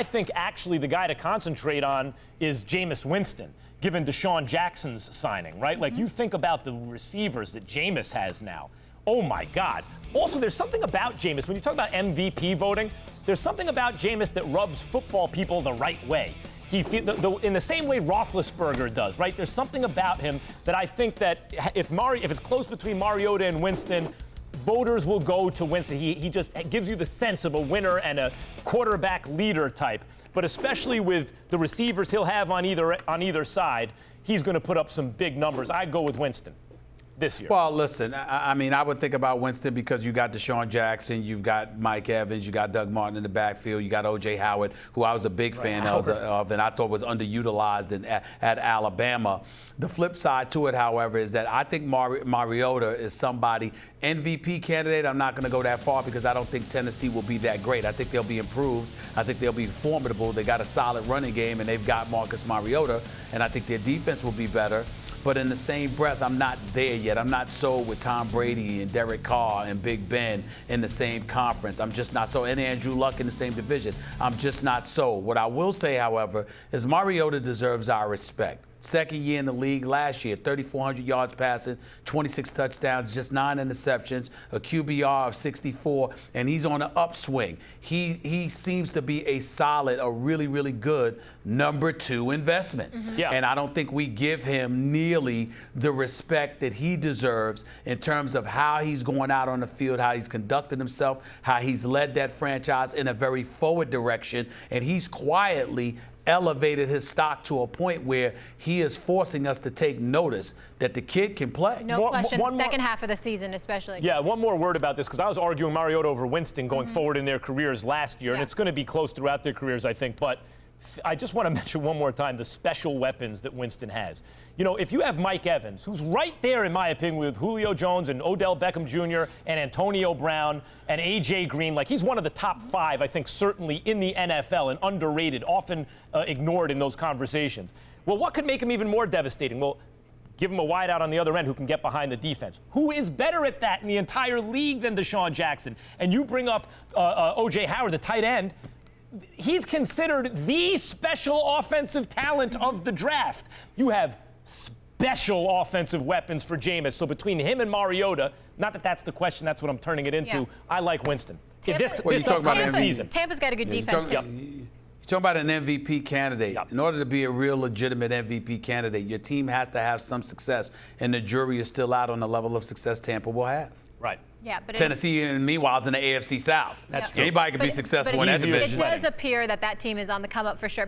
I think actually the guy to concentrate on is Jameis Winston, given Deshaun Jackson's signing, right? Like, you think about the receivers that Jameis has now. Oh, my God. Also, there's something about Jameis. When you talk about MVP voting, there's something about Jameis that rubs football people the right way. In the same way Roethlisberger does, right? There's something about him that I think that if it's close between Mariota and Winston, voters will go to Winston. He just gives you the sense of a winner and a quarterback leader type. But especially with the receivers he'll have on either side, he's going to put up some big numbers. I'd go with Winston this year. Well, listen, I mean, I would think about Winston because you got Deshaun Jackson, you've got Mike Evans, you got Doug Martin in the backfield, you got O.J. Howard, who I was a big fan of and I thought was underutilized at Alabama. The flip side to it, however, is that I think Mariota is somebody, MVP candidate. I'm not going to go that far because I don't think Tennessee will be that great. I think they'll be improved. I think they'll be formidable. They got a solid running game, and they've got Marcus Mariota, and I think their defense will be better. But in the same breath, I'm not there yet. I'm not sold with Tom Brady and Derek Carr and Big Ben in the same conference. I'm just not so. And Andrew Luck in the same division. I'm just not sold. What I will say, however, is Mariota deserves our respect. Second year in the league last year, 3,400 yards passing, 26 touchdowns, just 9 interceptions, a QBR of 64, and he's on an upswing. He seems to be a solid, a really, really good number 2 investment. Yeah. And I don't think we give him nearly the respect that he deserves in terms of how he's going out on the field, how he's conducted himself, how he's led that franchise in a very forward direction, and he's quietly elevated his stock to a point where he is forcing us to take notice that the kid can play. No question. The second half of the season, especially. Yeah, one more word about this, because I was arguing Mariota over Winston going forward in their careers last year, and it's going to be close throughout their careers, I think. But I just want to mention one more time the special weapons that Winston has. You know, if you have Mike Evans, who's right there, in my opinion, with Julio Jones and Odell Beckham Jr. and Antonio Brown and A.J. Green, like he's one of the top 5, I think, certainly in the NFL and underrated, often ignored in those conversations. Well, what could make him even more devastating? Well, give him a wideout on the other end who can get behind the defense. Who is better at that in the entire league than Deshaun Jackson? And you bring up O.J. Howard, the tight end. He's considered the special offensive talent of the draft. You have special offensive weapons for Jameis. So between him and Mariota, not that that's the question, that's what I'm turning it into. Yeah. I like Winston. Tampa's got a good defense, too. You're talking about an MVP candidate. Yep. In order to be a real legitimate MVP candidate, your team has to have some success, and the jury is still out on the level of success Tampa will have. Right. Yeah, but Tennessee, and meanwhile, is in the AFC South. That's true. Anybody can be successful in that division. It does appear that team is on the come up for sure.